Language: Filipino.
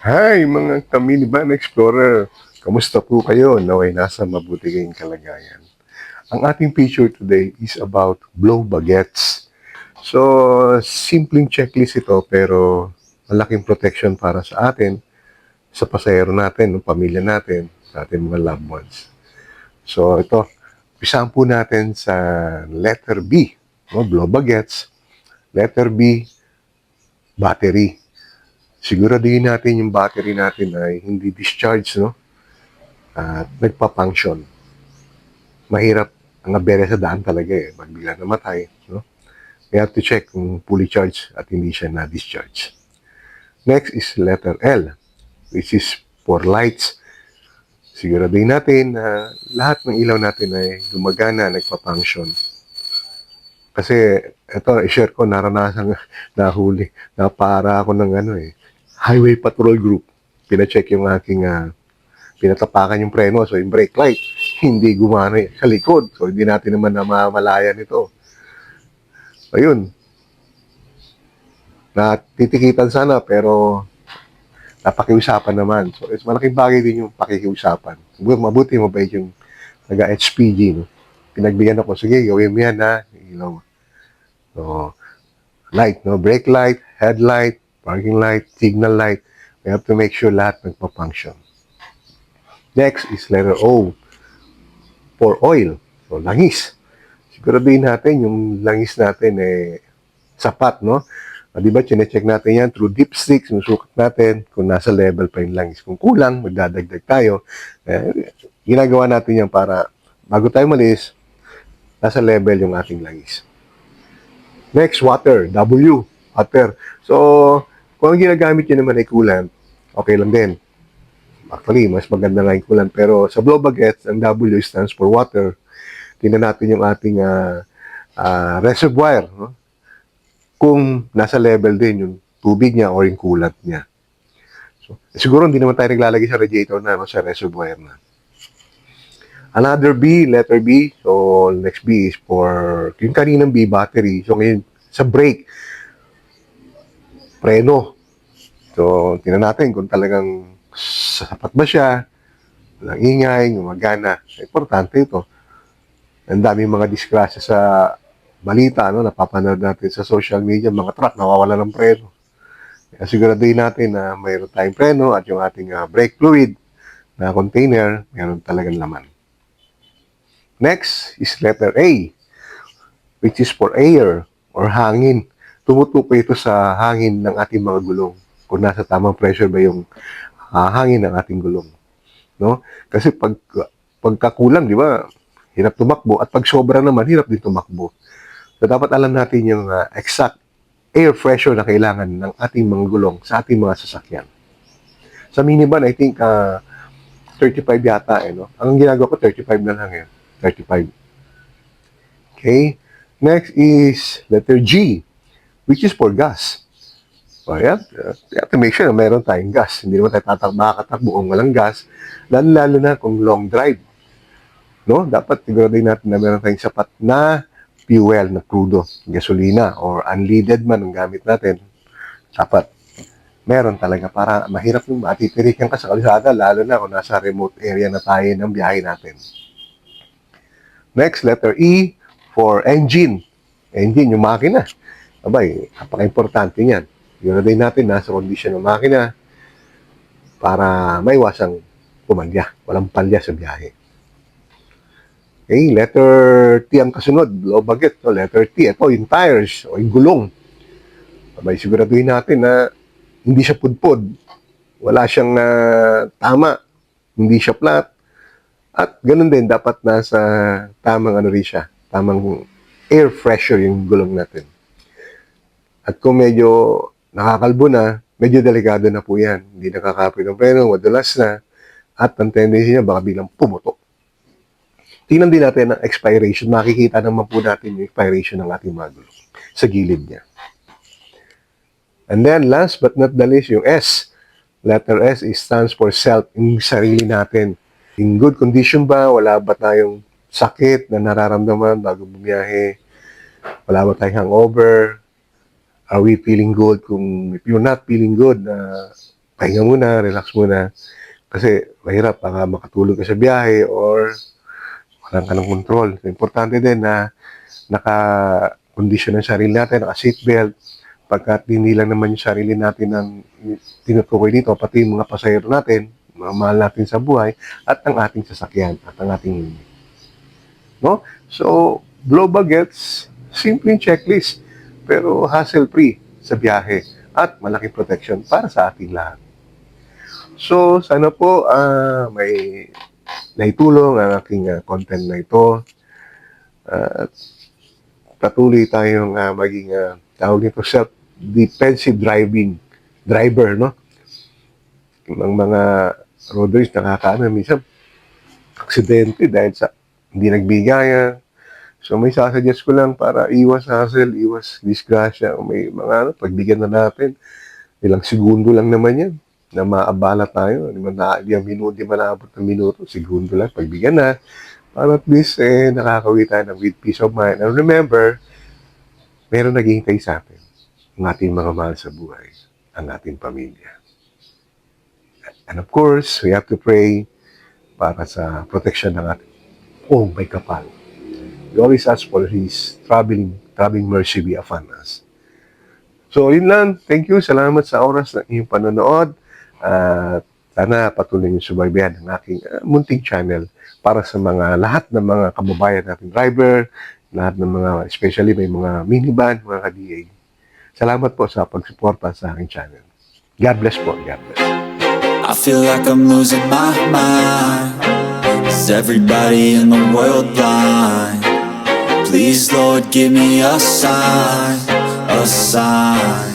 Hi mga ka-minivan explorer! Kamusta po kayo? Naway nasa mabuti kayong kalagayan. Ang ating picture today is about blow baguettes. So, simpleng checklist ito pero malaking protection para sa atin, sa pasahero natin, ng pamilya natin, sa ating mga loved ones. So, ito, umpisahan po natin sa letter B, no? Blow baguettes. Letter B, battery. Siguraduhin natin yung battery natin ay hindi discharge, no? At nagpa-function. Mahirap ang aberya sa daan talaga eh. Pag bigla namatay, no? We have to check kung fully charged at hindi siya na-discharge. Next is letter L, which is for lights. Siguraduhin natin na lahat ng ilaw natin ay gumagana, nagpa-function. Kasi ito, i-share ko, naranasan nahuli, napara ako ng highway patrol group. Pina-check yung aking pinatapakan yung preno, so yung brake light, hindi gumana sa likod. So, hindi natin naman namamalayan ito. Ayun, natitikitan sana, pero napakiusapan naman. So, it's malaking bagay din yung pakikiusapan. Mabuti mabait yung taga-HPG, no? Pinagbigyan ako, sige, gawin mo yan, ha? You know, so, light, no? Brake light, headlight, parking light, signal light. We have to make sure lahat nagpa-function. Next is letter O, for oil. So, langis. Siguraduhin natin yung langis natin sapat, no? Di ba, chinecheck natin yan through dipstick, sinusukat natin kung nasa level pa yung langis. Kung kulang, magdadagdag tayo. Ginagawa natin yan para bago tayo malis, nasa level yung ating langis. Next, water. W. Water. So, kung ang ginagamit nyo naman ay coolant, okay lang din. Actually, mas maganda nga yung coolant. Pero sa blow baguettes, ang W stands for water. Tingnan natin yung ating reservoir. No? Kung nasa level din yung tubig niya or yung coolant niya. So, siguro hindi naman tayo naglalagay sa radiator na, no? Sa reservoir na. Another B, letter B. So, next B is for yung kaninang B, battery. So, ngayon, sa brake, preno. So, tingnan natin kung talagang sapat ba siya, walang ingay, gumagana. Importante ito. Ang daming mga disgrasya sa balita, no? Napapanood natin sa social media, mga truck nawawala ng preno. Kaya siguraduhin natin na mayroon tayong preno at yung ating brake fluid na container, mayroon talagang laman. Next is letter A, which is for air or hangin. Tumutukoy ito sa hangin ng ating mga gulong. Kung nasa tamang pressure ba yung hangin ng ating gulong. No? Kasi pagkakulang, di ba, hirap tumakbo. At pag sobra naman, hirap din tumakbo. So, dapat alam natin yung exact air pressure na kailangan ng ating mga gulong sa ating mga sasakyan. Sa minivan, I think 35 yata. No? Ang ginagawa ko, 35 na lang. 35. Okay? Next is letter G, which is for gas. So, you have to make sure na meron tayong gas. Hindi naman tayo makakatakbo kung walang gas. Lalo na kung long drive. No? Dapat siguraduhin natin na meron tayong sapat na fuel na crudo, gasolina, or unleaded man ang gamit natin. Dapat meron talaga para mahirap yung matitirikan ka sa kalsada, lalo na kung nasa remote area na tayo ng biyahe natin. Next, letter E for engine. Engine, yung makina. Abay, napaka-importante niyan. Yun na din natin nasa kondisyon ng makina para maiwasang pumalya. Walang palya sa biyahe. Okay, letter T ang kasunod. Blow baguette. So, letter T, ito yung tires o yung gulong. Abay, siguraduhin natin na hindi siya pudpud. Wala siyang tama. Hindi siya flat. At ganun din, dapat nasa tamang rin siya. Tamang air pressure yung gulong natin. At kung medyo nakakalbo na, medyo delikado na po yan. Hindi nakakapoy ng preno, madulas na. At ang tendency niya, baka bilang pumutok. Tingnan din natin ang expiration. Makikita naman po natin yung expiration ng ating mga gulong sa gilid niya. And then, last but not the least, yung S. Letter S stands for self, yung sarili natin. In good condition ba? Wala ba tayong sakit na nararamdaman bago bumiyahe? Wala ba tayong hangover? Are we feeling good? Kung if you're not feeling good, pahinga muna, relax muna. Kasi mahirap, baka makatulog ka sa biyahe or walang ka ng control. So, importante din na naka-condition ng sarili natin, naka-seatbelt, pagkat hindi lang naman yung sarili natin ang tinutukoy dito, pati yung mga pasahero natin, mga mahal natin sa buhay, at ang ating sasakyan, at ang ating no? So, blow bagets, simpleng checklist, pero hassle-free sa biyahe at malaking protection para sa ating lahat. So, sana po may naitulong ang aking content na ito. At patuloy tayong maging tawag nito self-defensive driver, no? Ang mga road race nakakaano minsan aksidente dahil sa hindi nagbigayan. So may sasuggest ko lang para iwas hassle, iwas disgrasya. May mga pagbigyan na natin. Ilang segundo lang naman yan na maabala tayo. Di man naabot ng minuto, segundo lang, pagbigyan na. Para at least, nakakawi tayo ng with peace of mind. And remember, meron naghihintay sa atin. Ang ating mga mahal sa buhay. Ang ating pamilya. And of course, we have to pray para sa protection ng ating may kapal. We always ask for His traveling mercy be upon us. So, yun lang. Thank you. Salamat sa oras ng iyong panonood. At sana patuloy yung subaybayan ng aking munting channel para sa mga lahat ng mga kababayan nating driver, lahat ng mga, especially may mga minivan, mga ka-DA. Salamat po sa pagsuporta sa aking channel. God bless po. God bless. I feel like I'm losing my mind. Is everybody in the world blind? Please, Lord, give me a sign, a sign.